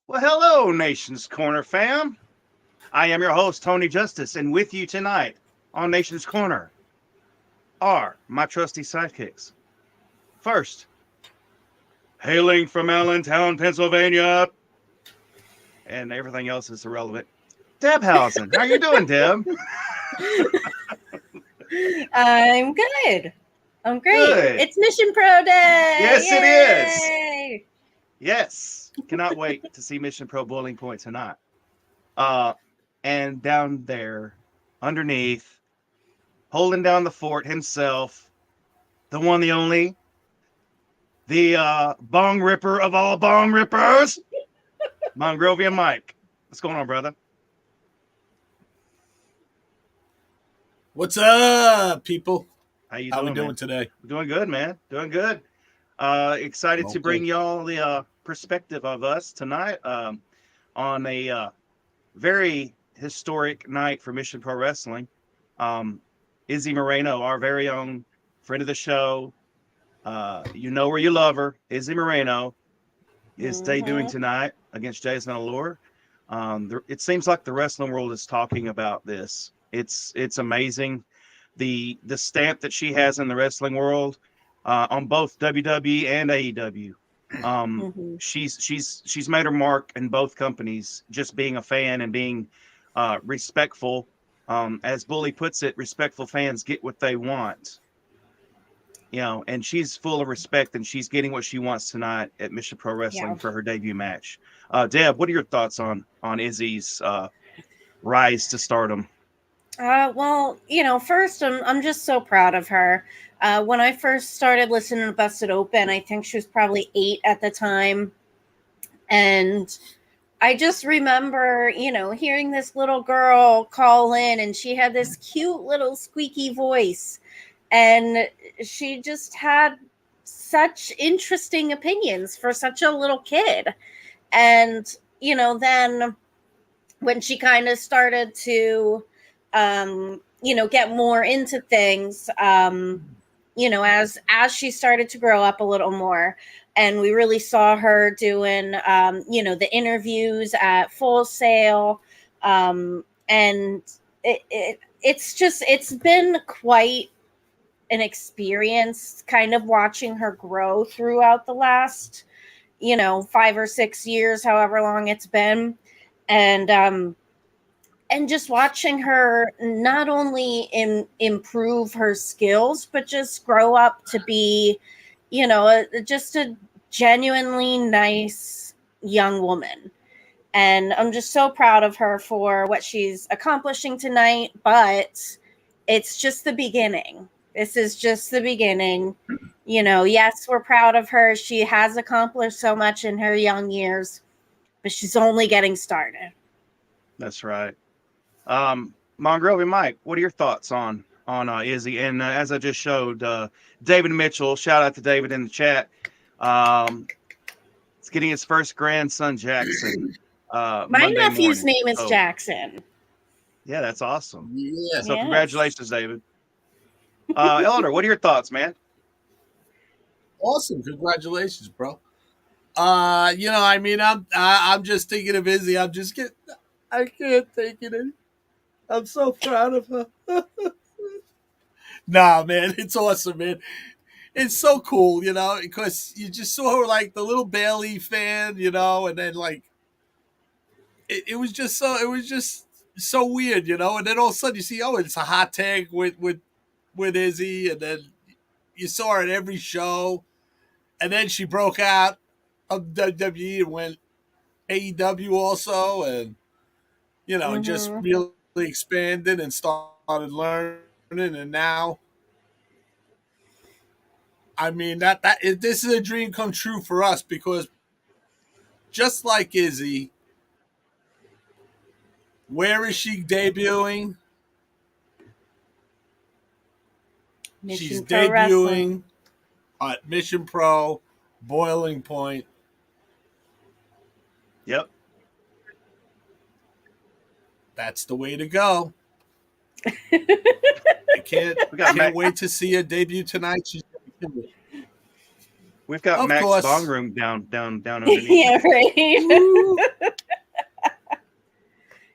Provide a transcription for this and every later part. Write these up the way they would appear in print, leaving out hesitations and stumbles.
Well, hello, Nation's Corner fam. I am your host, Tony Justice, and with you tonight on Nation's Corner are my trusty sidekicks. First, hailing from Allentown, Pennsylvania, and everything else is irrelevant. Debhausen, how you doing, Deb? I'm good. I'm great. Good. It's Mission Pro Day. Yes, it is. Yay! Yes, cannot wait to see Mission Pro Boiling Point tonight. Uh, and down there, underneath, holding down the fort himself, the one, the only, the bong ripper of all bong rippers, Mongrovian Mike. What's going on, brother? What's up, people? How you How doing, we doing man? today? We're doing good, man. Doing good. Excited to bring y'all the perspective of us tonight on a very historic night for Mission Pro Wrestling. Izzy Moreno, our very own friend of the show, you know where you love her, Izzy Moreno, is debuting tonight against Jason Allure. It seems like the wrestling world is talking about this. It's amazing the stamp that she has in the wrestling world on both WWE and AEW. She's made her mark in both companies, just being a fan and being respectful. As Bully puts it, respectful fans get what they want. And she's full of respect, and she's getting what she wants tonight at Mission Pro Wrestling for her debut match. Deb, what are your thoughts on Izzy's rise to stardom? Well, first, I'm just so proud of her. When I first started listening to Busted Open, I think she was probably 8 at the time. And I just remember, hearing this little girl call in, and she had this cute little squeaky voice. And she just had such interesting opinions for such a little kid. And, then when she kind of started to, get more into things, as she started to grow up a little more, and we really saw her doing, the interviews at Full Sail, and it's been quite an experience kind of watching her grow throughout the last 5 or 6 years, however long it's been, and just watching her not only improve her skills, but just grow up to be just a genuinely nice young woman. And I'm just so proud of her for what she's accomplishing tonight, but it's just the beginning. This is just the beginning. Yes, we're proud of her. She has accomplished so much in her young years, but she's only getting started. That's right. Mongrovian Mike, what are your thoughts on Izzy? And as I just showed, David Mitchell, shout out to David in the chat. It's getting his first grandson, Jackson. My Monday nephew's morning. name is Jackson. Yeah, that's awesome. Yeah. So congratulations, David. Elder, what are your thoughts, man? Awesome. Congratulations, bro. I'm just thinking of Izzy. I can't take it. I'm so proud of her. Nah, man, it's awesome, man. It's so cool, because you just saw her like the little Bailey fan, and then like it was just so weird, and then all of a sudden you see, it's a hot tag with Izzy, and then you saw her at every show, and then she broke out of WWE and went AEW also, and just really expanded and started learning, and now, I mean this is a dream come true for us, because just like Izzy, where is she debuting? She's debuting at Mission Pro Boiling Point. Yep. That's the way to go. I can't wait to see her debut tonight. She's We've got Of Max course. Bong Room down underneath. Yeah, right.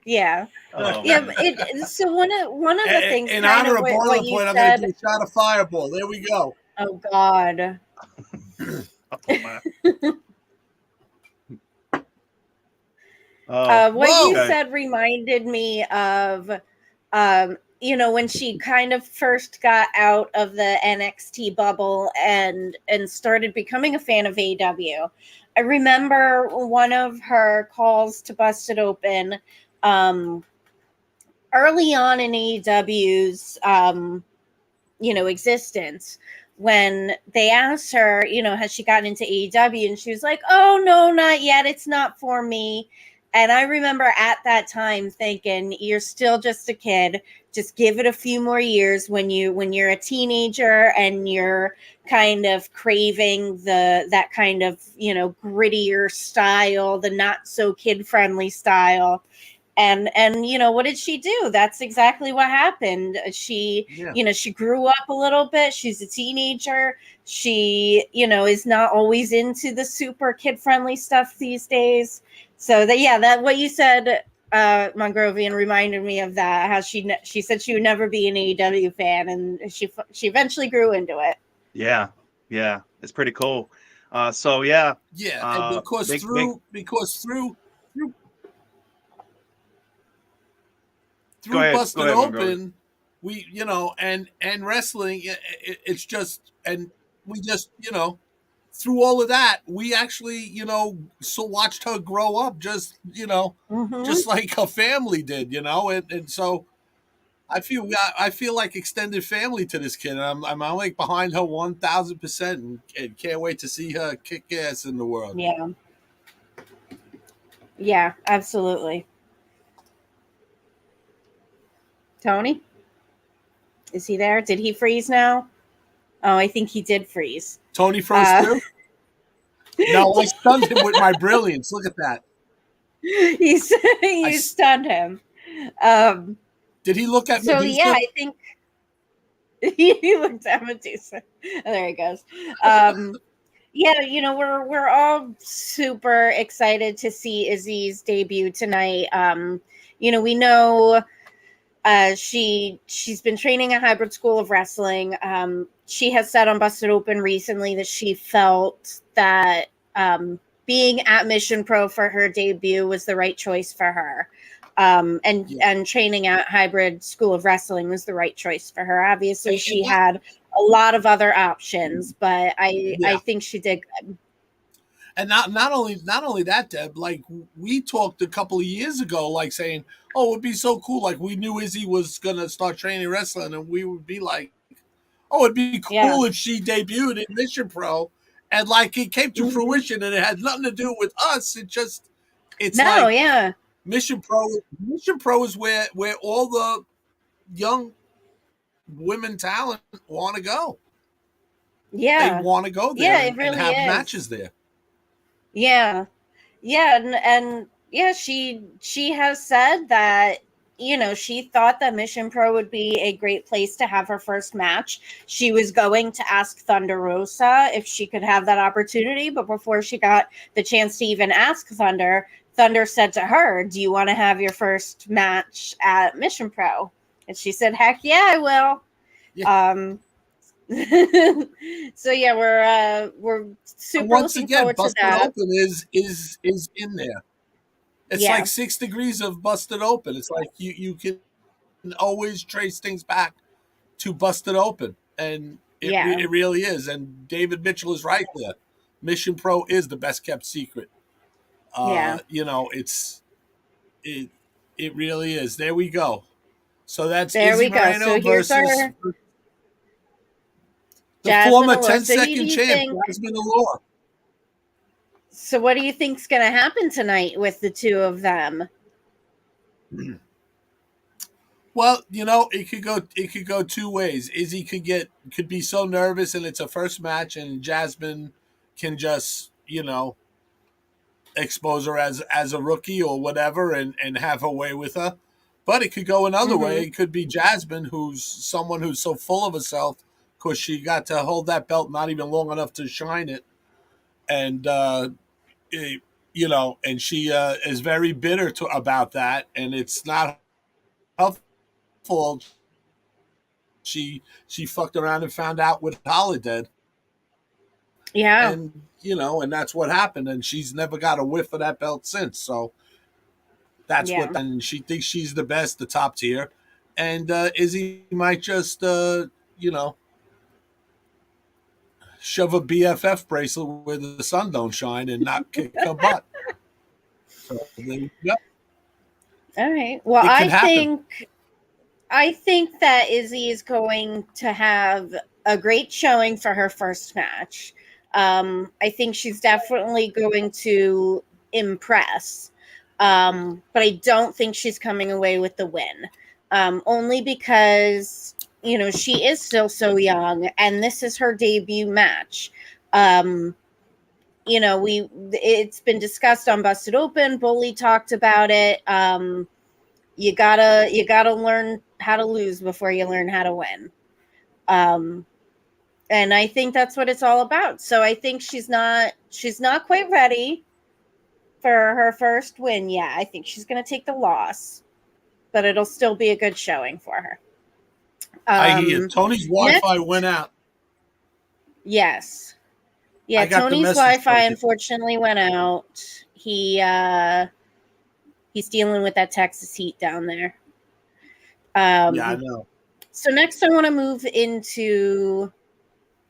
Yeah. Oh, Yeah, man. so one of the things In kind honor of of what Boiling you Point, I'm going to said. do a shot of Fireball. There we go. Oh God. Oh, my. Oh, What you Whoa. said reminded me of, when she kind of first got out of the NXT bubble and started becoming a fan of AEW. I remember one of her calls to Busted Open, early on in AEW's, existence, when they asked her, has she gotten into AEW? And she was like, oh, no, not yet. It's not for me. And I remember at that time thinking, you're still just a kid. Just give it a few more years when you're a teenager and you're kind of craving that kind of, grittier style, the not so kid friendly style. And what did she do? That's exactly what happened. She she grew up a little bit. She's a teenager. She is not always into the super kid friendly stuff these days. So that what you said, Mongrovian, reminded me of that. How she said she would never be an AEW fan, and she eventually grew into it. yeah. It's pretty cool. So yeah. Yeah, and because Big. through Go ahead, Busted Monroe. Open, we and wrestling, it's just, and we just through all of that, we actually so watched her grow up, just just like her family did, and so I feel like extended family to this kid, and I'm like behind her 1,000%, and can't wait to see her kick ass in the world. Yeah, absolutely. Tony, is he there? Did he freeze now? Oh, I think he did freeze. Tony froze too? No, I stunned him with my brilliance. Look at that. You stunned him. Did he look at so Medusa? Yeah, I think he looked at Medusa. There he goes. We're all super excited to see Izzy's debut tonight. We know she's been training at Hybrid School of Wrestling. She has said on Busted Open recently that she felt that being at Mission Pro for her debut was the right choice for her. And training at Hybrid School of Wrestling was the right choice for her. Obviously, she had a lot of other options, but I think she did good. And not only that, Deb, like we talked a couple of years ago, like saying, oh, it would be so cool. Like we knew Izzy was gonna start training wrestling, and we would be like, oh, it'd be cool if she debuted in Mission Pro, and like it came to fruition, and it had nothing to do with us. Mission Pro is where all the young women talent want to go. Yeah, they want to go there and really have is. matches there. Yeah, and she has said that she thought that Mission Pro would be a great place to have her first match. She was going to ask Thunder Rosa if she could have that opportunity, but before she got the chance to even ask Thunder said to her, "Do you want to have your first match at Mission Pro?" And she said, "Heck yeah, I will." Yeah. So we're super looking forward to that. Busted Open is in there. It's like 6 degrees of Busted Open. It's like you can always trace things back to Busted Open, and it really is. And David Mitchell is right there. Mission Pro is the best kept secret. It really is. There we go. So that's Izzy Moreno so versus the former 10-second champ, Jasmine Allure. So what do you think's going to happen tonight with the two of them? Well, it could go two ways. Izzy could be so nervous and it's a first match, and Jasmine can just, expose her as a rookie or whatever and have her way with her. But it could go another way. It could be Jasmine, who's someone who's so full of herself because she got to hold that belt not even long enough to shine it, and and she is very bitter about that, and it's not her fault. She fucked around and found out what Holly did, Yeah. and and that's what happened, and she's never got a whiff of that belt since. So that's Yeah. what, and she thinks she's the best, the top tier, and Izzy might just shove a BFF bracelet where the sun don't shine and not kick her butt. So there you go. All right. Well, It can happen. I think that Izzy is going to have a great showing for her first match. I think she's definitely going to impress. But I don't think she's coming away with the win. Only because, she is still so young and this is her debut match. It's been discussed on Busted Open. Bully talked about it. You gotta learn how to lose before you learn how to win. And I think that's what it's all about. So I think she's not quite ready for her first win yet. I think she's gonna take the loss, but it'll still be a good showing for her. I hear Tony's Wi-Fi went out. Yes. Yeah, Tony's Wi-Fi unfortunately went out. He's dealing with that Texas heat down there. Yeah, I know. So next I want to move into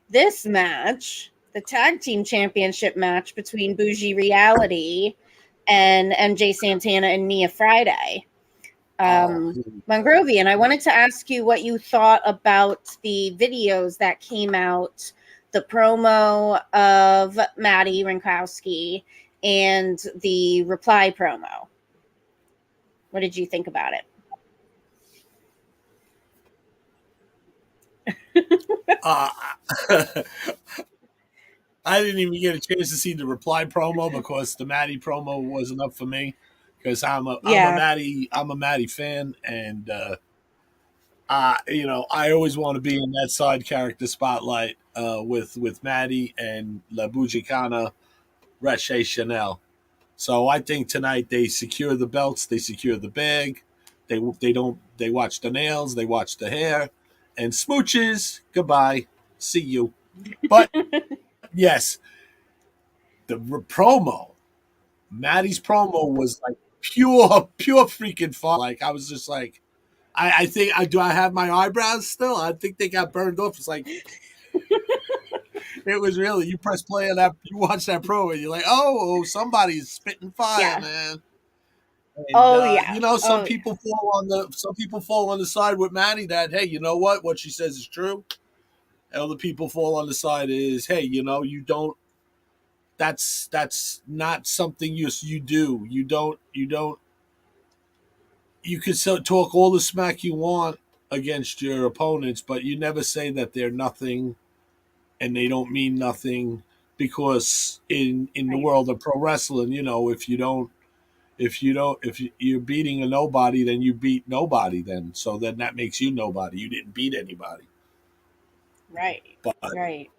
this match, the tag team championship match between Bougie Reality and MJ Santana and Nia Friday. Mongrovian, I wanted to ask you what you thought about the videos that came out, the promo of Maddie Rinkowski and the reply promo. What did you think about it? I didn't even get a chance to see the reply promo because the Maddie promo wasn't up for me, because I'm a Maddie fan, and I always want to be in that side character spotlight with Maddie and La Bougicana Rache Chanel. So I think tonight they secure the belts, they secure the bag, they watch the nails, they watch the hair, and smooches. Goodbye, see you. But yes, the promo, Maddie's promo was like pure freaking fun. Like I was just like, I think I have my eyebrows still. I think they got burned off. It's like it was really, you press play on that, you watch that promo, and you're like, oh, somebody's spitting fire, man. And, some people fall on the side with Maddie that, hey, you know what she says is true. Other people fall on the side is, hey, you don't. That's not something you do. You don't. You can talk all the smack you want against your opponents, but you never say that they're nothing and they don't mean nothing, because in the world of pro wrestling, if you're beating a nobody, then you beat nobody. So then that makes you nobody. You didn't beat anybody. Right. But, right.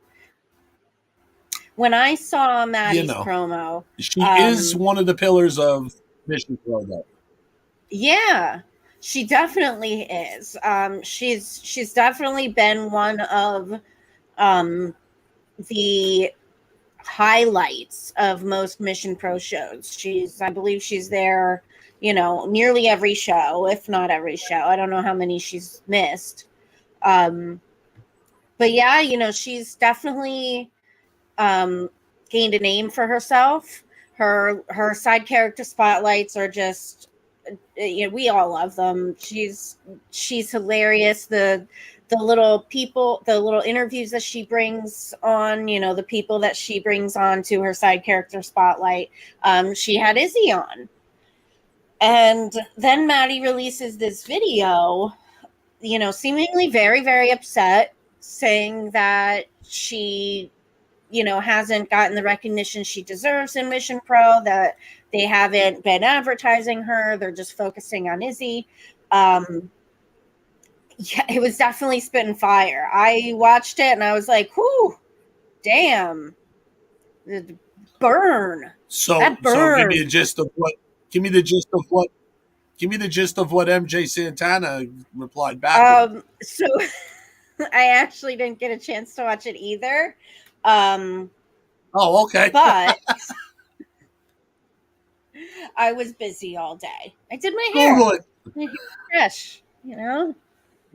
When I saw Maddie's promo, she is one of the pillars of Mission Pro, though. Yeah, she definitely is. She's definitely been one of the highlights of most Mission Pro shows. I believe she's there, nearly every show, if not every show. I don't know how many she's missed. But yeah, she's definitely gained a name for herself. Her side character spotlights are just, we all love them. She's hilarious. The little interviews that she brings on, the people that she brings on to her side character spotlight. She had Izzy on, and then Maddie releases this video, seemingly very, very upset, saying that she hasn't gotten the recognition she deserves in Mission Pro, that they haven't been advertising her. They're just focusing on Izzy. It was definitely spitting fire. I watched it and I was like, whoo, damn. burn. So That so give me burn. the gist of what give me the gist of what give me the gist of what MJ Santana replied back with. So I actually didn't get a chance to watch it either. Um, Oh, okay. but I was busy all day. I did my hair. Google it. My hair fresh, Your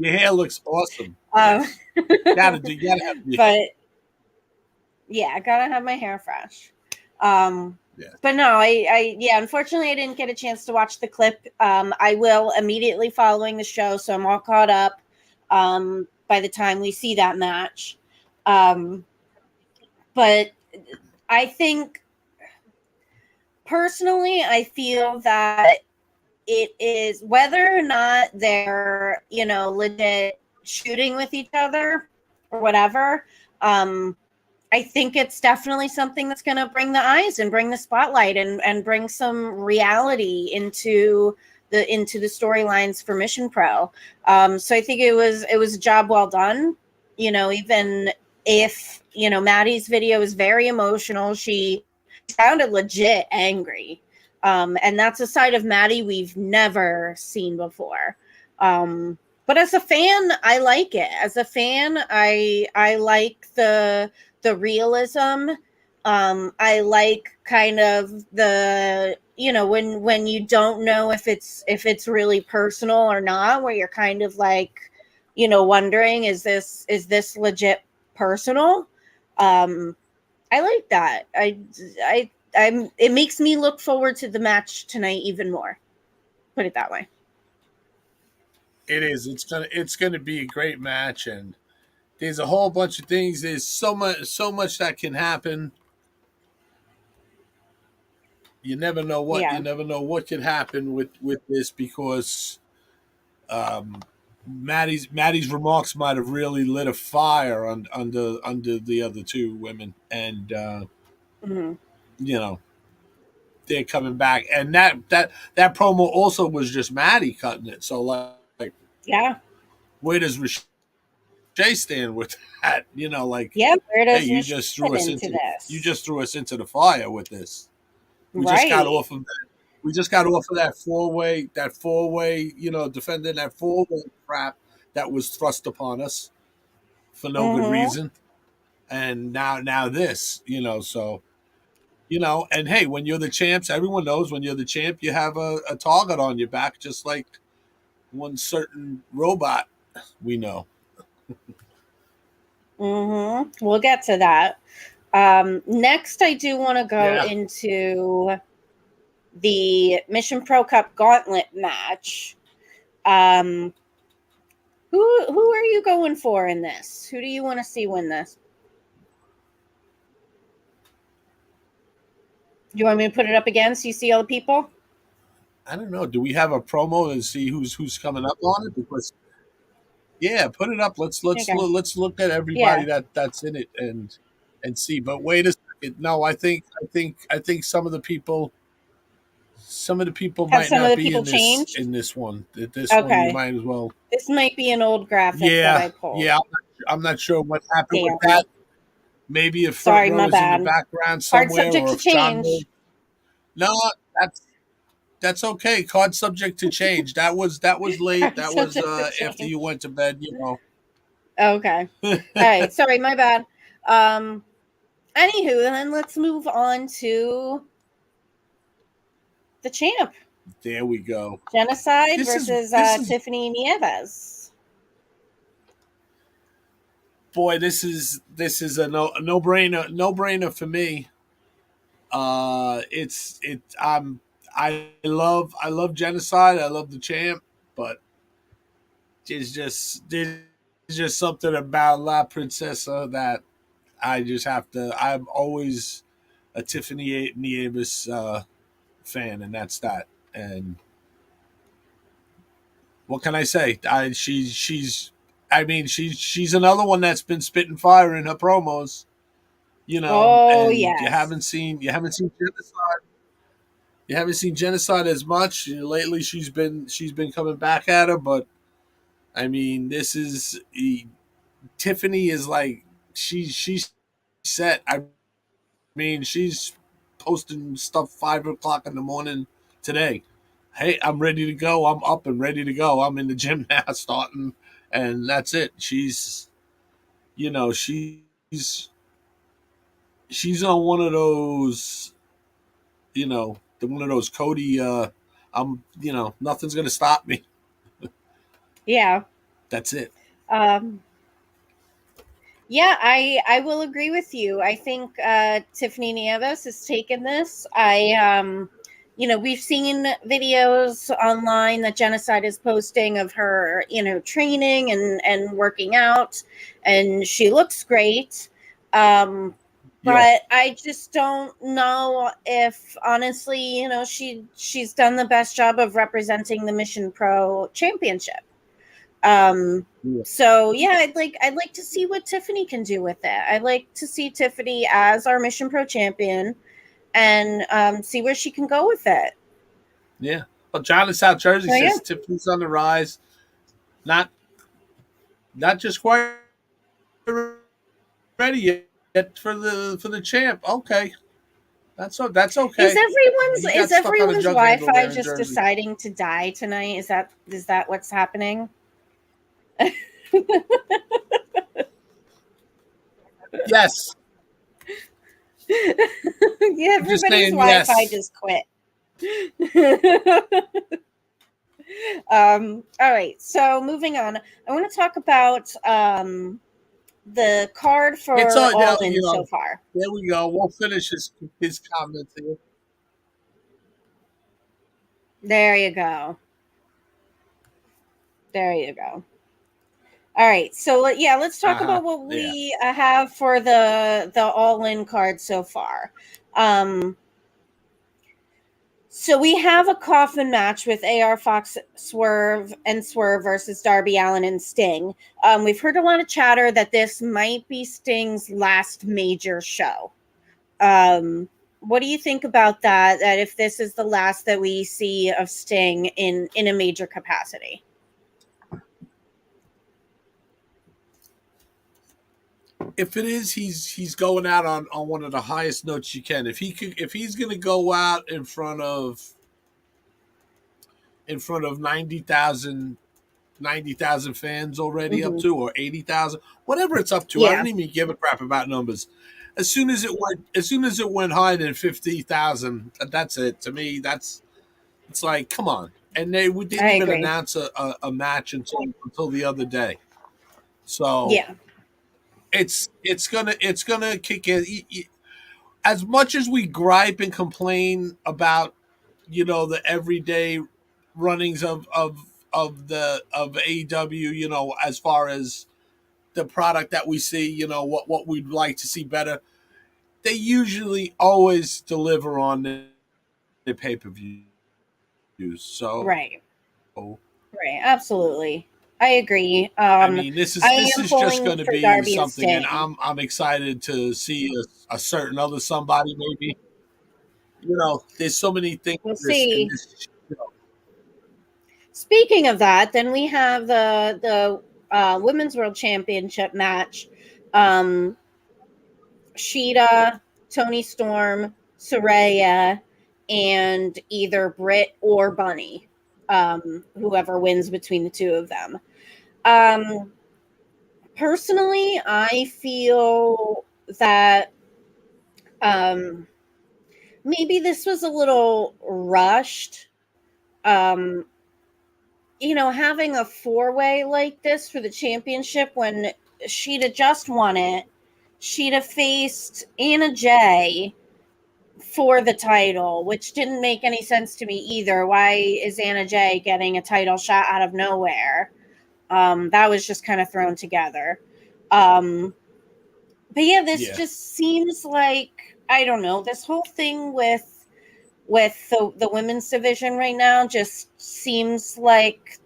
hair looks awesome. Um, Yes. You gotta have but yeah, I gotta have my hair fresh. Yes. But no, yeah, unfortunately I didn't get a chance to watch the clip. I will immediately following the show, so I'm all caught up by the time we see that match. But I think personally, I feel that it is whether or not they're, legit shooting with each other or whatever. I think it's definitely something that's going to bring the eyes and bring the spotlight and bring some reality into the storylines for Mission Pro. So I think it was a job well done. Even if Maddie's video is very emotional, she sounded legit angry, and that's a side of Maddie we've never seen before. But as a fan, I like it. As a fan, I like the realism. I like kind of the when you don't know if it's really personal or not, where you're kind of like wondering, is this legit personal? I like that. I'm it makes me look forward to the match tonight even more. Put it that way. It is. It's gonna be a great match, and there's a whole bunch of things. There's so much that can happen. You never know Yeah. what could happen with this, because Maddie's remarks might have really lit a fire under the other two women, and Mm-hmm. you know they're coming back, and that promo also was just Maddie cutting it. So like Yeah. where does Jay stand with that? Like, Yeah. Where hey, does Michelle fit into you this? just threw us into the fire with this. We just got Right. off of that. We just got off of that four way, defending that 4-way crap that was thrust upon us for no good Mm-hmm. reason. And now this, so and hey, when you're the champs, everyone knows when you're the champ, you have a target on your back, just like one certain robot we know. Mm-hmm. We'll get to that. Next, I do want to go Yeah. into the Mission Pro Cup Gauntlet match. Who are you going for in this? Who do you want to see win this? Do you want me to put it up again so you see all the people? I don't know. Do we have a promo to see who's coming up on it? Because yeah, put it up. Okay. Let's look at everybody Yeah. that's in it and see. But wait a second. No, I think some of the people Have might some of not the be people changed? in this one. This one you Okay. might as well. This might be an old graphic that Yeah, I pulled. yeah. I'm not sure what happened with Damn. that. Maybe if front Sorry, row my is in the bad. background Hard somewhere, subject or to if John. change. No, that's okay. Card subject to change. That was late. Hard That was subject to after change. you went to bed. Okay. All right. Sorry, my bad. Anywho, then let's move on to the champ. There we go. Genocide This versus is Tiffany Nieves. boy. This is a no brainer for me. I love Genocide. I love the champ, but there's just something about La Princesa that I just have to. I'm always a Tiffany Nieves fan, and that's that. And what can I say? She's another one that's been spitting fire in her promos, Oh and yes. you haven't seen Genocide. You haven't seen Genocide as much lately. She's been coming back at her, but I mean, Tiffany is like she's set. I mean, she's posting stuff 5 o'clock in the morning today. Hey, I'm ready to go. I'm up and ready to go. I'm in the gym now, starting, and that's it. She's, you know, she's on one of those, one of those Cody. Nothing's gonna stop me. Yeah. That's it. Um, yeah, I will agree with you. I think Tiffany Nieves has taken this. We've seen videos online that Genocide is posting of her, training and working out, and she looks great. Yeah. But I just don't know if, honestly, she's done the best job of representing the Mission Pro Championship. So yeah, I'd like to see what Tiffany can do with it. I'd like to see Tiffany as our Mission Pro champion and see where she can go with it. Yeah. Well, John in South Jersey So yeah. says Tiffany's on the rise. Not just quite ready yet for the champ. Okay. That's Is okay. everyone's He is got stuck on a everyone's jug handle Wi-Fi there in just Jersey. deciding to die tonight? Is that what's happening? Yes. Yeah, everybody's saying Wi-Fi yes. just quit. All right, so moving on. I want to talk about the card for It's all All In so far. There we go. We'll finish his comments here. There you go. There you go. All right, so let's talk about what we have for the All In card so far. So we have a coffin match with AR Fox, Swerve versus Darby Allin and Sting. We've heard a lot of chatter that this might be Sting's last major show. What do you think about that? That if this is the last that we see of Sting in a major capacity? If it is, he's going out on one of the highest notes you can. If he's going to go out in front of 90,000 fans already, up to, or 80,000, whatever it's up to. I don't even give a crap about numbers. As soon as it went higher than 50,000, that's it. To me, it's like, come on. And they didn't even announce a match until the other day. So yeah, it's gonna kick in. As much as we gripe and complain about, the everyday runnings of AEW, as far as the product that we see, what we'd like to see better, they usually always deliver on the pay-per-views. So right, absolutely. I agree. I mean, this is just going to be Darby something, and I'm excited to see a certain other somebody, maybe. There's so many things. We'll see. Speaking of that, then we have the Women's World Championship match. Sheeta, Tony Storm, Saraya, and either Britt or Bunny. Whoever wins between the two of them. Personally, I feel that maybe this was a little rushed. Having a 4-way like this for the championship when Sheeta just won it. Sheeta faced Anna Jay for the title, which didn't make any sense to me either. Why is Anna Jay getting a title shot out of nowhere? That was just kind of thrown together. But yeah, this just seems like, I don't know, this whole thing with the women's division right now just seems like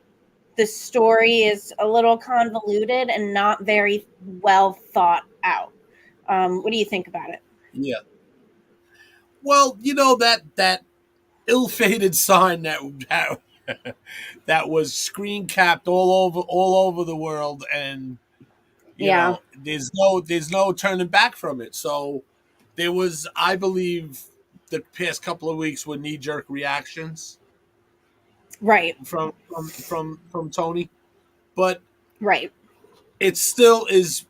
the story is a little convoluted and not very well thought out. What do you think about it? Yeah. Well, that ill-fated sign that was screen capped all over the world, and there's no turning back from it. So there was, I believe, the past couple of weeks were knee-jerk reactions Right. from Tony, but Right. it still is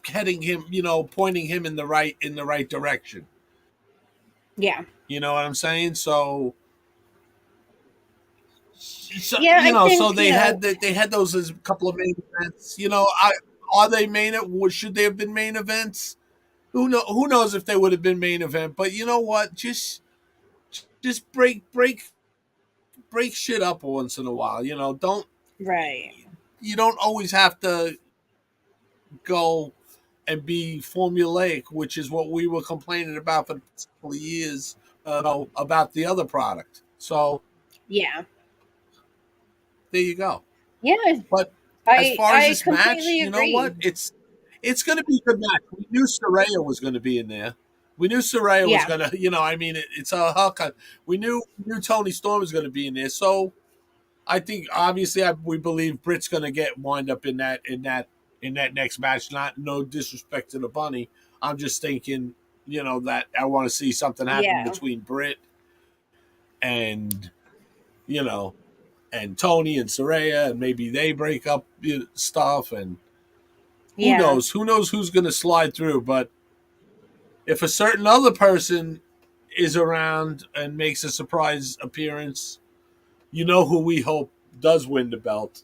heading him, pointing him in the right direction. Yeah. You know what I'm saying? So Yeah, I so think, they had those as a couple of main events. Are they should they have been main events? Who knows if they would have been main event? But you know what? Just break shit up once in a while. Don't right. you don't always have to go and be formulaic, which is what we were complaining about for the past couple of years about the other product. So Yeah. there you go. Yeah. But as far as I this match, completely you know agree. what? It's going to be a good match. We knew Saraya was going to be in there. We knew Saraya was Yeah. going to, it's a huck. We knew Tony Storm was going to be in there. So I think obviously we believe Britt's going to wind up in that next match. No disrespect to the bunny. I'm just thinking, that I want to see something happen Yeah. between Britt and and Tony and Saraya, and maybe they break up stuff, and who Yeah. knows? Who knows who's going to slide through? But if a certain other person is around and makes a surprise appearance, who we hope does win the belt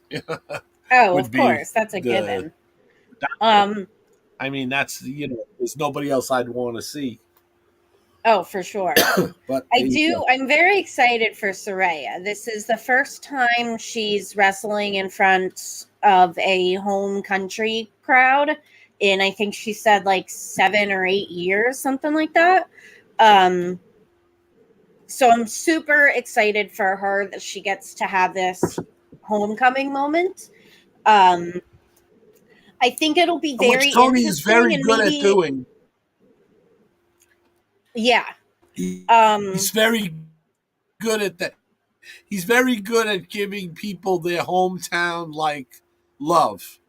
Oh, would of be course. That's a the given. doctor. I mean, that's there's nobody else I'd want to see. Oh, for sure. But I'm very excited for Saraya. This is the first time she's wrestling in front of a home country crowd in, I think she said, like 7 or 8 years, something like that. So I'm super excited for her that she gets to have this homecoming moment. I think it'll be very which Tony is interesting very and good at maybe, doing. yeah. He's very good at that. He's very good at giving people their hometown love.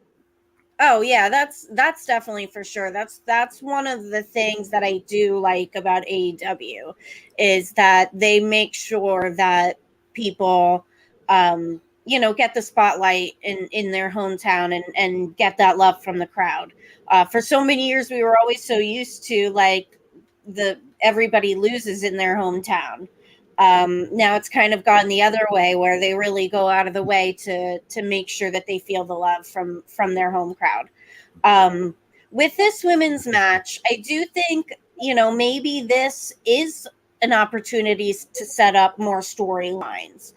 Oh yeah, that's definitely for sure. That's one of the things that I do like about AEW is that they make sure that people get the spotlight in their hometown and get that love from the crowd. For so many years we were always so used to the everybody loses in their hometown. Now it's kind of gone the other way where they really go out of the way to make sure that they feel the love from their home crowd. With this women's match, I do think, maybe this is an opportunity to set up more storylines.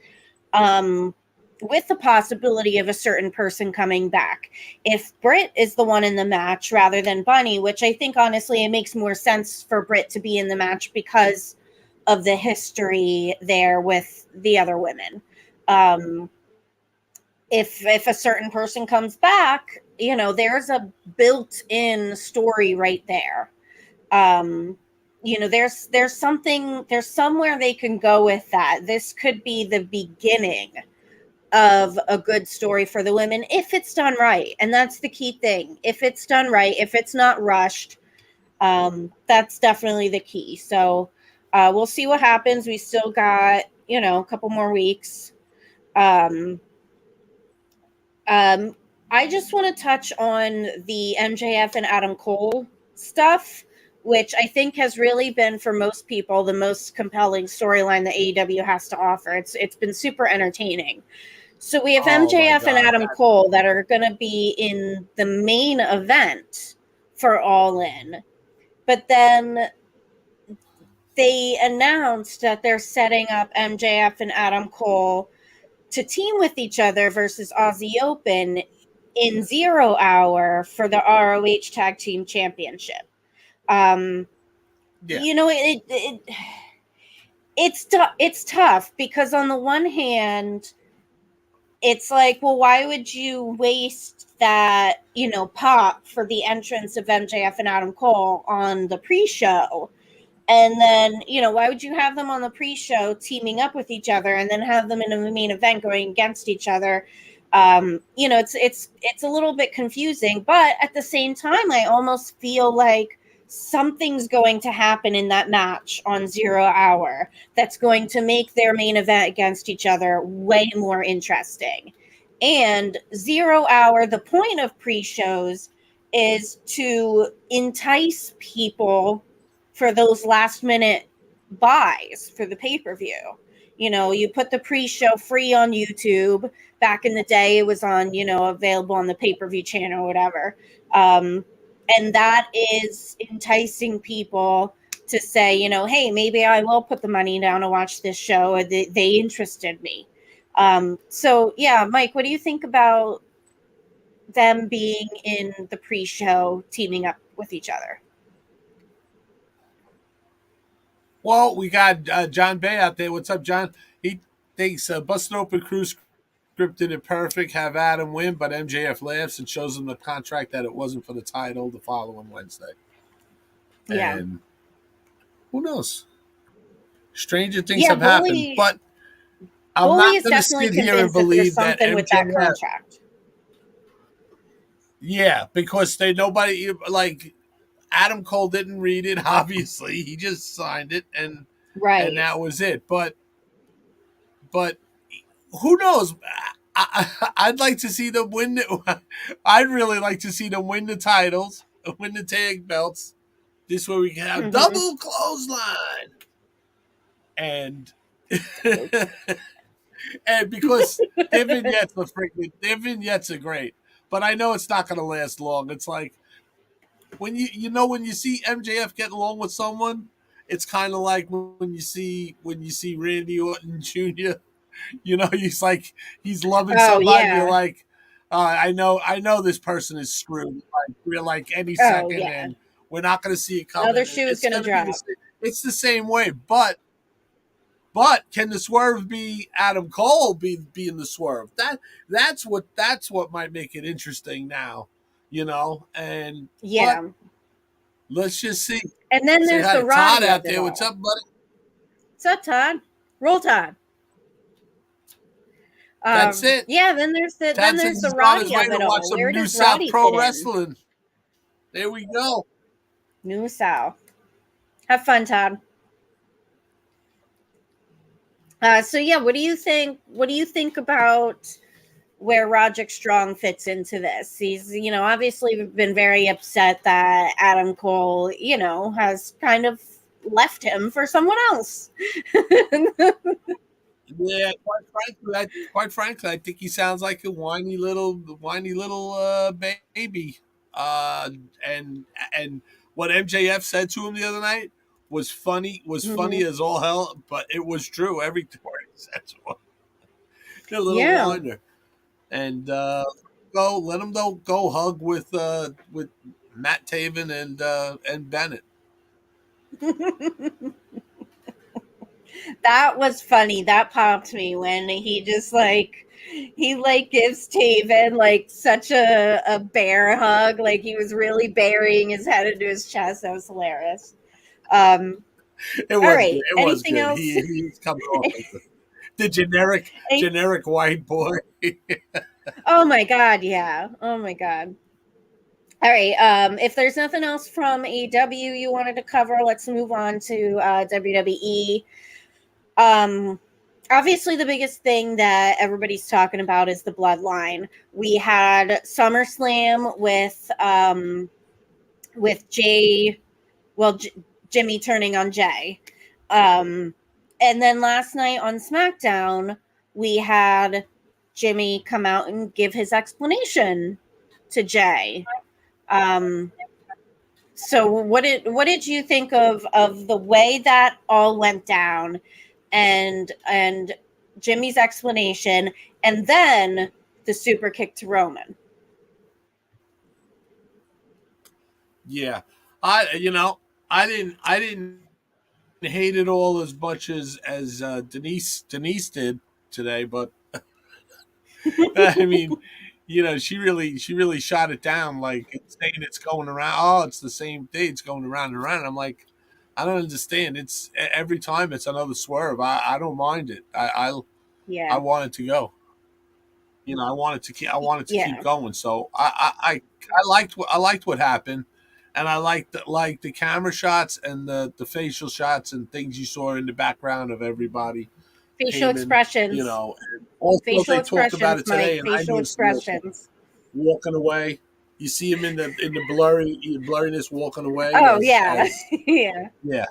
With the possibility of a certain person coming back. If Britt is the one in the match rather than Bunny, which I think honestly it makes more sense for Britt to be in the match because of the history there with the other women. If a certain person comes back, there's a built-in story right there. There's somewhere they can go with that. This could be the beginning of a good story for the women if it's done right. And that's the key thing. If it's done right, if it's not rushed, that's definitely the key. So we'll see what happens. We still got, a couple more weeks. I just want to touch on the MJF and Adam Cole stuff, which I think has really been for most people the most compelling storyline that AEW has to offer. It's been super entertaining. So we have MJF and Adam Cole that are going to be in the main event for All In. But then they announced that they're setting up MJF and Adam Cole to team with each other versus Aussie Open in 0 Hour for the ROH Tag Team Championship. It's tough because on the one hand, it's like, well, why would you waste that, pop for the entrance of MJF and Adam Cole on the pre-show? And then, why would you have them on the pre-show teaming up with each other and then have them in the main event going against each other? It's a little bit confusing, but at the same time, I almost feel like something's going to happen in that match on 0 Hour that's going to make their main event against each other way more interesting. And 0 Hour, the point of pre-shows is to entice people for those last minute buys for the pay-per-view. You know, you put the pre-show free on YouTube. Back in the day, it was on, you know, available on the pay-per-view channel or whatever. And that is enticing people to say, you know, hey, maybe I will put the money down to watch this show. They interested me. So, yeah, Mike, what do you think about them being in the pre-show, teaming up with each other? Well, we got John Bay out there. What's up, John? He thinks Busted Open Crew scripted it perfect, have Adam win, but MJF laughs and shows him the contract that it wasn't for the title the following Wednesday. Yeah. And who knows? Stranger things have happened, but I'm Bully not going to sit here and believe that MJF, with that contract. Yeah, because nobody like Adam Cole didn't read it. Obviously, he just signed it, and that was it. But who knows? I'd like to see them win. I'd really like to see them win the titles, win the tag belts. This way we can have double clothesline, and and because their vignettes are great. But I know it's not going to last long. It's like when you see MJF getting along with someone, it's kind of like when you see Randy Orton Jr. You know, he's loving somebody. Yeah. You're like, I know this person is screwed. Like we're like any second, and we're not going to see it coming. Another shoe is going to drop. It's the same way, but can the swerve be Adam Cole being the swerve? That's what might make it interesting now, you know. And let's just see. And then there's the Roddy Todd out there. What's up, buddy? What's up, Todd? Roll Todd. That's it. Yeah. Then there's the Roddy of it all. Where does Roddy Pro Wrestling? There we go. New South. Have fun, Todd. So yeah, what do you think? What do you think about where Roderick Strong fits into this? He's, you know, obviously been very upset that Adam Cole, you know, has kind of left him for someone else. Yeah, quite frankly, I think he sounds like a whiny little baby. And what MJF said to him the other night was funny as all hell, but it was true. Every word he said to him. A little whiner. And let him go hug with Matt Taven and Bennett. That was funny. That popped me when he just gives Taven like such a bear hug, like he was really burying his head into his chest. That was hilarious. It was all right. It Anything was else? He's coming off the generic white boy. Oh my god, yeah. Oh my god. All right. If there's nothing else from AEW you wanted to cover, let's move on to WWE. Obviously the biggest thing that everybody's talking about is the bloodline. We had SummerSlam with Jay, Jimmy turning on Jay. And then last night on SmackDown, we had Jimmy come out and give his explanation to Jay. So what did you think of the way that all went down, and Jimmy's explanation, and then the super kick to Roman? Yeah, I didn't hate it all as much as Denise did today, but I mean, you know, she really shot it down, like saying it's going around. Oh, it's the same thing. It's going around and around. I'm like, I don't understand. It's every time it's another swerve. I don't mind it. I want it to go. I wanted to keep going. So I liked what happened. and I like the camera shots and the facial shots and things you saw in the background of everybody. Facial Heyman, expressions. and also Facial they talked about expressions, it Mike. today, and I Facial noticed him also expressions. walking away. You see him in the blurriness walking away Oh as yeah, yeah. yeah.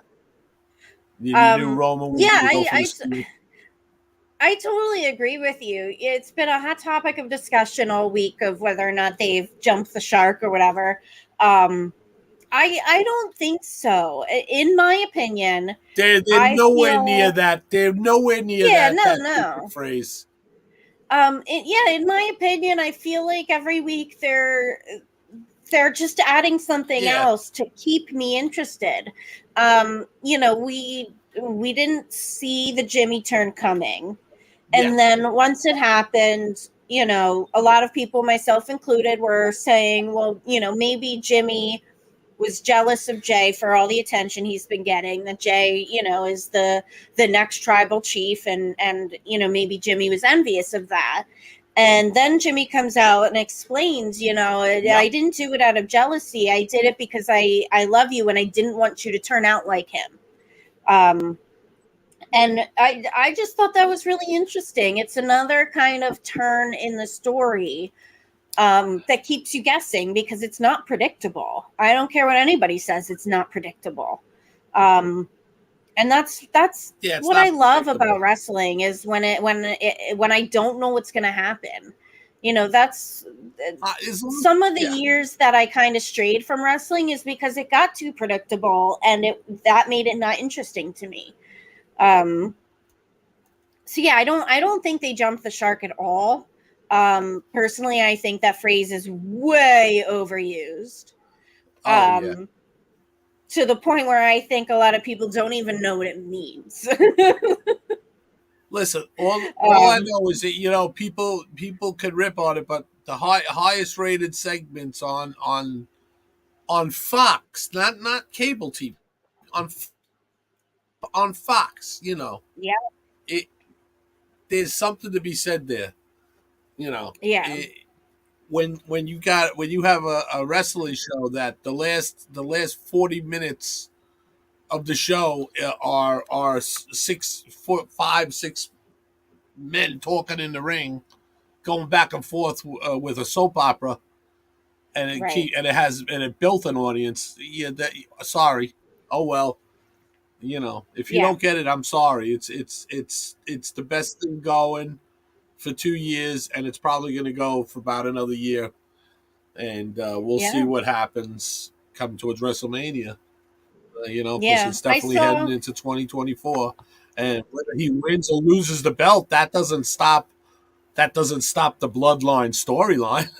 You knew Um, Roman was yeah, going to go for the spear. I totally agree with you. It's been a hot topic of discussion all week of whether or not they've jumped the shark or whatever. I don't think so. In my opinion, They're I nowhere near feel that. They're nowhere near yeah, that no. phrase. In my opinion, I feel like every week they're just adding something Yeah. else to keep me interested. We didn't see the Jimmy turn coming. And then once it happened, a lot of people, myself included, were saying, well, maybe Jimmy was jealous of Jay for all the attention he's been getting, that Jay, is the next tribal chief, and maybe Jimmy was envious of that. And then Jimmy comes out and explains, I didn't do it out of jealousy. I did it because I love you and I didn't want you to turn out like him. And I just thought that was really interesting. It's another kind of turn in the story that keeps you guessing because it's not predictable. I don't care what anybody says; it's not predictable. And that's what I love about wrestling is when I don't know what's going to happen. That's some of the years that I kind of strayed from wrestling is because it got too predictable and that made it not interesting to me. So yeah, I don't think they jumped the shark at all. Personally, I think that phrase is way overused. To the point where I think a lot of people don't even know what it means. Listen, all I know is that people could rip on it, but the highest rated segments on Fox, not cable TV, on Fox, Yeah. There's something to be said there. Yeah. When you have a wrestling show that the last 40 minutes of the show are 5-6 men talking in the ring, going back and forth with a soap opera, and it built an audience. Yeah, sorry. Oh well, if you don't get it, I'm sorry. It's the best thing going for 2 years, and it's probably going to go for about another year, and we'll see what happens come towards WrestleMania. Because it's definitely heading into 2024, and whether he wins or loses the belt, that doesn't stop the bloodline storyline.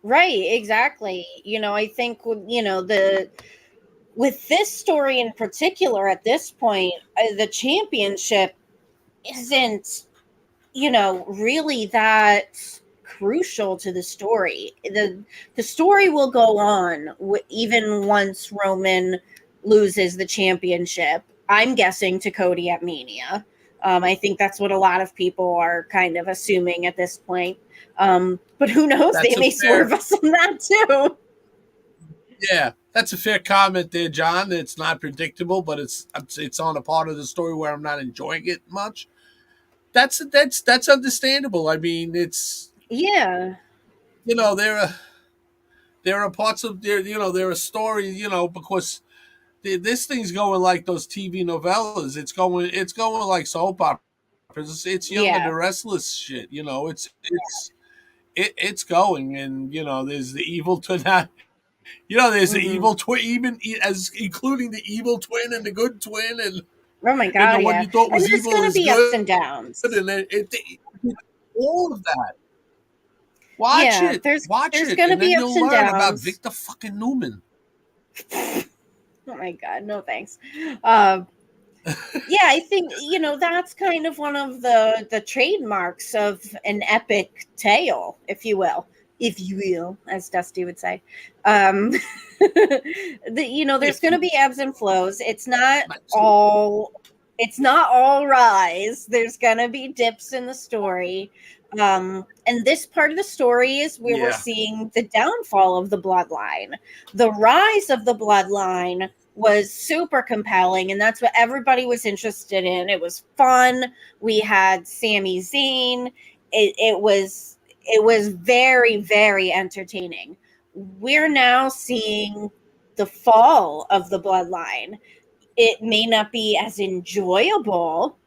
Right, exactly. I think with this story in particular at this point, the championship isn't really that crucial to the story. The story will go on even once Roman loses the championship. I'm guessing to Cody at Mania. I think that's what a lot of people are kind of assuming at this point. But who knows? They may swerve us on that too. Yeah, that's a fair comment there, John. It's not predictable, but it's on a part of the story where I'm not enjoying it much. That's understandable. I mean, it's there are parts of there are stories because this thing's going like those TV novellas. It's going like soap operas. It's Young and the Restless shit. It's going, and there's the evil twin. There's the evil twin, even as including the evil twin and the good twin, and oh my god, what you thought was evil is be good, ups and downs, and all of that. Watch it. There's it, gonna and be then ups you'll and learn downs. about Victor fucking Newman. Oh my god, no thanks. I think that's kind of one of the trademarks of an epic tale, if you will, as Dusty would say. There's going to be ebbs and flows. It's not all rise. There's going to be dips in the story. And this part of the story is where we're seeing the downfall of the bloodline. The rise of the bloodline was super compelling, and that's what everybody was interested in. It was fun. We had Sami Zayn. It was very, very entertaining. We're now seeing the fall of the bloodline. It may not be as enjoyable,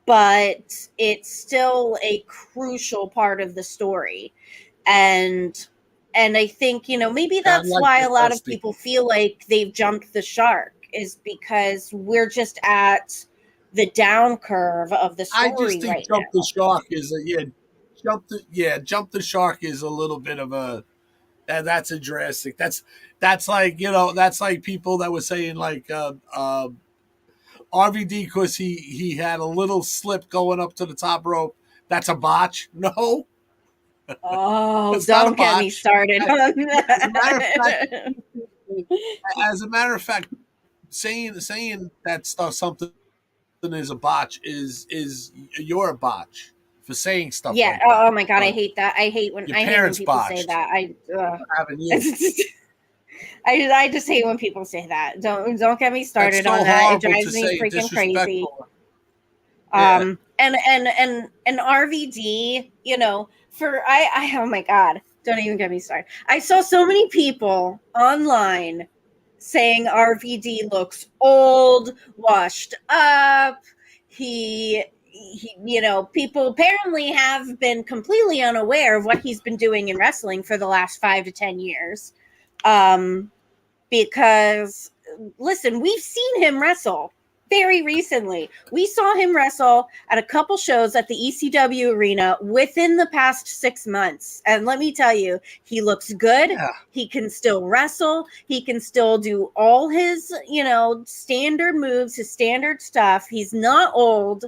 but it's still a crucial part of the story. And I think, maybe that's why a lot of people feel like they've jumped the shark, is because we're just at the down curve of the story. I just think jump the shark is jump the shark is a little bit of a that's a drastic. That's like, that's like people that were saying like RVD because he had a little slip going up to the top rope. That's a botch. No. Oh, don't get me started on that. As a matter of fact, saying that stuff something is a botch is you're a botch for saying stuff. Yeah. Like that. Oh my god, I hate that. I hate when people botched. say that. I just hate when people say that. Don't get me started on that. It drives me freaking crazy. Yeah. And RVD, oh my god, don't even get me started. I saw so many people online saying RVD looks old, washed up. He people apparently have been completely unaware of what he's been doing in wrestling for the last 5 to 10 years. Because listen, we've seen him wrestle very recently. We saw him wrestle at a couple shows at the ECW arena within the past 6 months. And let me tell you, he looks good. Yeah. He can still wrestle. He can still do all his, standard moves, his standard stuff. He's not old,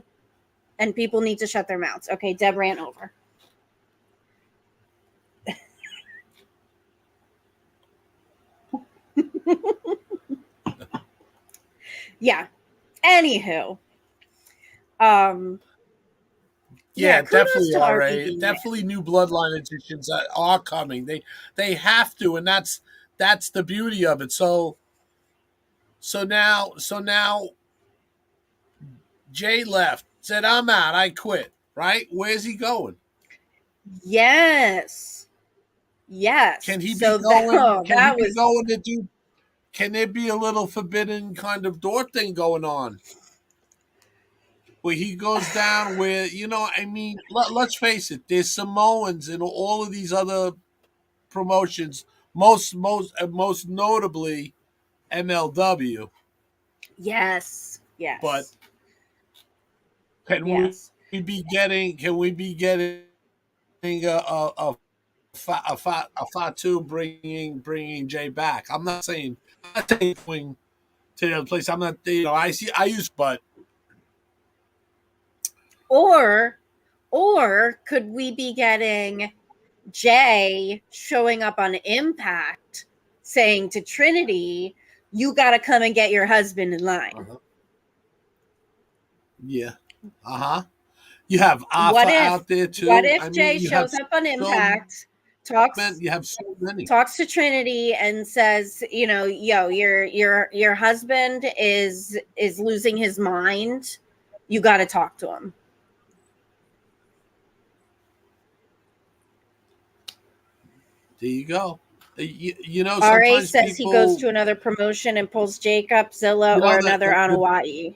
and people need to shut their mouths. Okay, Deb ran over. Yeah. Anywho, definitely definitely new bloodline additions are coming. They have to, and that's the beauty of it. So now Jay left, said, "I'm out. I quit." Right? Where's he going? Yes. Can he be going? Going to do? Can there be a little forbidden kind of door thing going on? Where he goes down where, let's face it, there's Samoans in all of these other promotions, most notably MLW. Yes. But can we be getting a Fatu bringing Jay back? I'm not saying going to the other place. I'm not, but or could we be getting Jay showing up on Impact saying to Trinity, "You got to come and get your husband in line"? Uh-huh. Yeah. You have Alpha out there too. What if Jay shows up on Impact, talks to Trinity and says, your husband is losing his mind. You got to talk to him. There you go. RA says he goes to another promotion and pulls Jacob, Zilla, or another Anawai.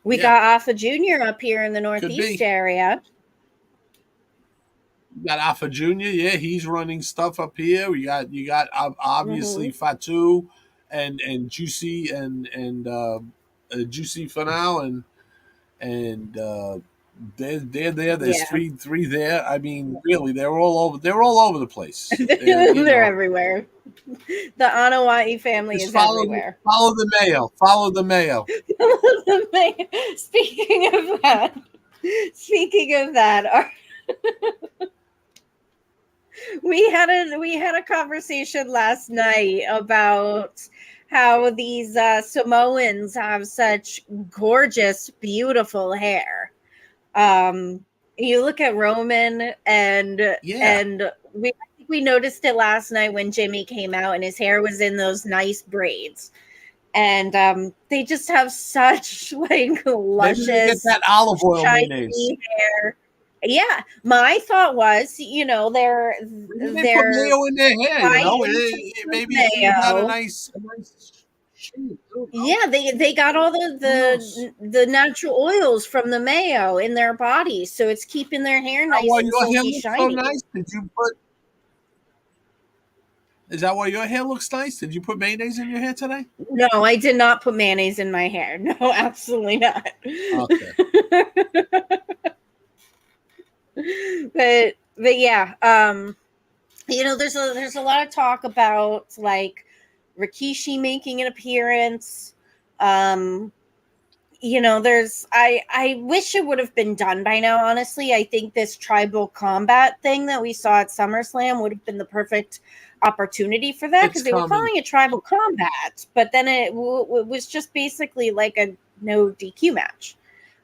We got Alpha Jr. up here in the Northeast area. You got Alpha Jr. Yeah, he's running stuff up here. You got obviously Fatu and Juicy and Juicy for now and they're there. There's three there. I mean, really, they're all over the place. They're everywhere. The Anawai family is everywhere. Follow the mayo. Follow the mayo. Speaking of that, we had a conversation last night about how these Samoans have such gorgeous, beautiful hair. You look at Roman and we noticed it last night when Jimmy came out and his hair was in those nice braids. And they just have such like luscious, maybe get that olive oil shiny mayonnaise. hair. Yeah, my thought was, they're Maybe they put mayo in their hair, maybe you got a nice shade. Yeah, they got all the natural oils from the mayo in their body, so it's keeping their hair nice why and your hair silky looks shiny. so nice? Is that why your hair looks nice? Did you put mayonnaise in your hair today? No, I did not put mayonnaise in my hair. No, absolutely not. Okay. but yeah, there's a lot of talk about like Rikishi making an appearance. I wish it would have been done by now, honestly. I think this tribal combat thing that we saw at SummerSlam would have been the perfect opportunity for that, because they were calling it tribal combat, but then it was just basically like a no DQ match.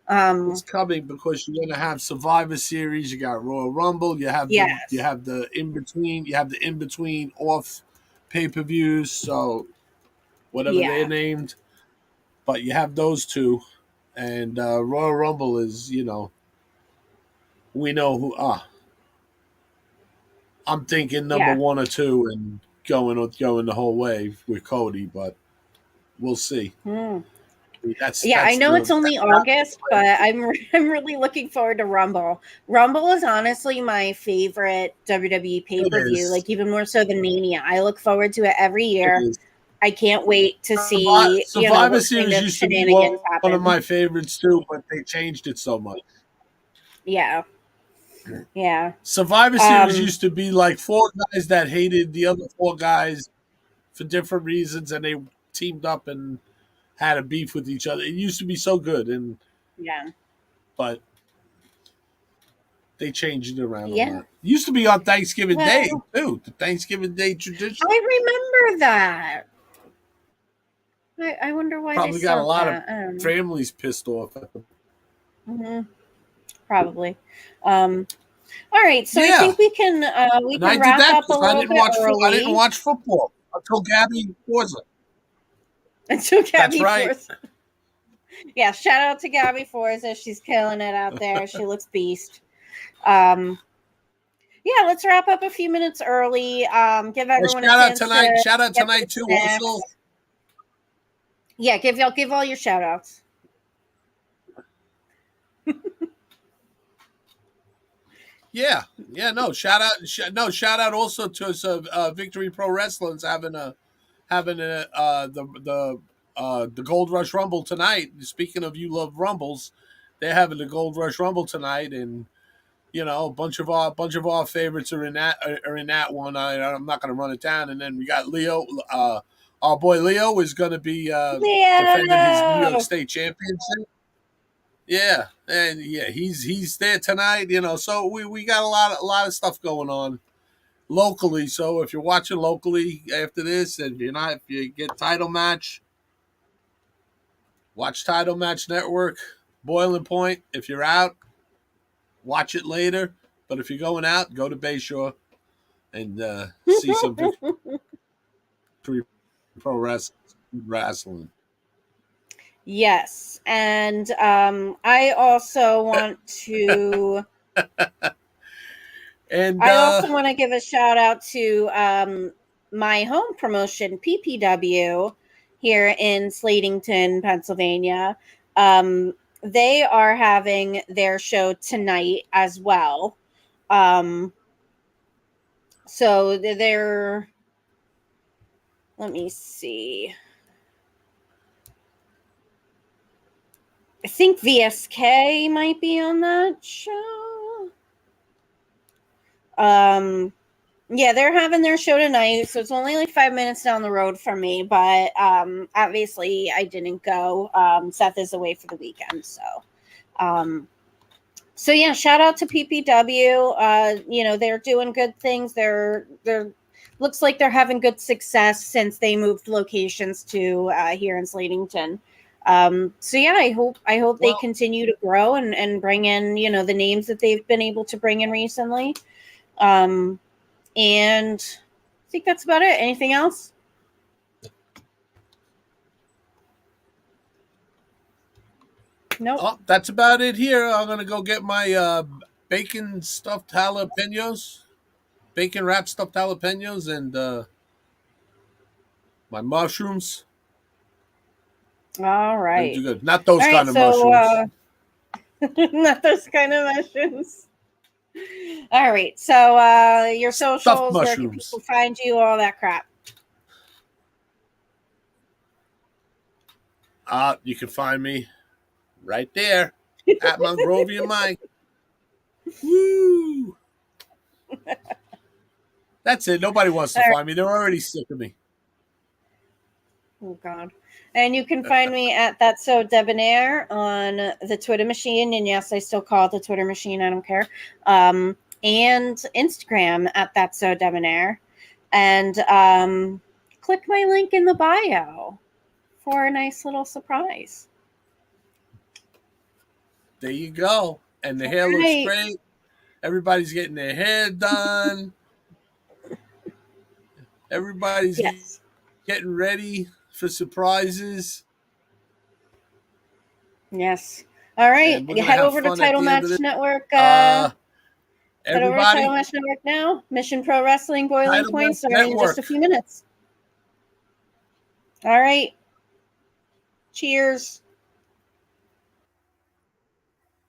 It's coming because you're gonna have Survivor Series. You got Royal Rumble. You have the in between. You have the in between off pay-per-views. So whatever they're named, but you have those two, and Royal Rumble is we know who. I'm thinking number 1 or 2 and going the whole way with Cody, but we'll see. I know it's only August, but I'm really looking forward to Rumble. Rumble is honestly my favorite WWE pay-per-view, like even more so than Mania. I look forward to it every year. I can't wait to see Survivor Series used to be one of my favorites too, but they changed it so much. Yeah. Survivor Series used to be like 4 guys that hated the other 4 guys for different reasons, and they teamed up and had a beef with each other. It used to be so good, but they changed it around a lot. It used to be on Thanksgiving Day too, the Thanksgiving Day tradition. I remember that. I wonder why probably they got a lot that. of families pissed off at them. Mm-hmm. Probably. All right, so I think we can wrap up a little bit early. I didn't watch football until Gabby Forza. That's right. Forza. Yeah, shout out to Gabby Forza. She's killing it out there. She looks beast. Let's wrap up a few minutes early. Give everyone a chance to shout out tonight too. Also. Yeah, give all your shout outs. Shout out also to Victory Pro Wrestling's having the Gold Rush Rumble tonight. Speaking of you love Rumbles, they're having the Gold Rush Rumble tonight, and a bunch of our favorites are in that one. I'm not going to run it down, and then we got Leo. Our boy Leo is going to be defending his New York State championship. Yeah, and he's there tonight. So we got a lot of stuff going on locally. So if you're watching locally after this, and if you get Title Match, watch Title Match Network, Boiling Point. If you're out, watch it later. But if you're going out, go to Bayshore and see some Victory Pro Wrestling. Yes, and I also want to. I also want to give a shout out to my home promotion, PPW, here in Slatington, Pennsylvania. They are having their show tonight as well. So they're. Let me see. I think VSK might be on that show. They're having their show tonight, so it's only like 5 minutes down the road from me, but obviously I didn't go. Seth is away for the weekend, so shout out to PPW. They're doing good things. They're looks like they're having good success since they moved locations to here in Slatington. So yeah, I hope they Well- continue to grow and bring in, the names that they've been able to bring in recently. And I think that's about it. Anything else? Nope. Oh, that's about it here. I'm going to go get my bacon stuffed jalapenos, bacon wrapped stuffed jalapenos, and my mushrooms. All Gonna right. do good. Not those All kind right, of so, mushrooms. not those kind of mushrooms. All right. So your Stuffed socials, where can mushrooms. people find you, all that crap. You can find me right there at Mongrovian Mike. Woo! That's it. Nobody wants to find me. They're already sick of me. Oh God. And you can find me at That's So Debonair on the Twitter machine. And yes, I still call it the Twitter machine. I don't care. And Instagram at That's So Debonair. And click my link in the bio for a nice little surprise. There you go. And the hair looks great. Everybody's getting their hair done. Everybody's getting ready for surprises. Yes. All right. Head over to Title Match Network. Head over to Title Match Network now. Mission Pro Wrestling Boiling Point starting in just a few minutes. All right. Cheers.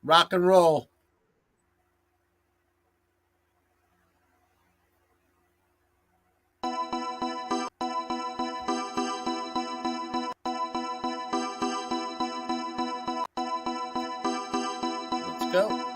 Rock and roll. Let's go.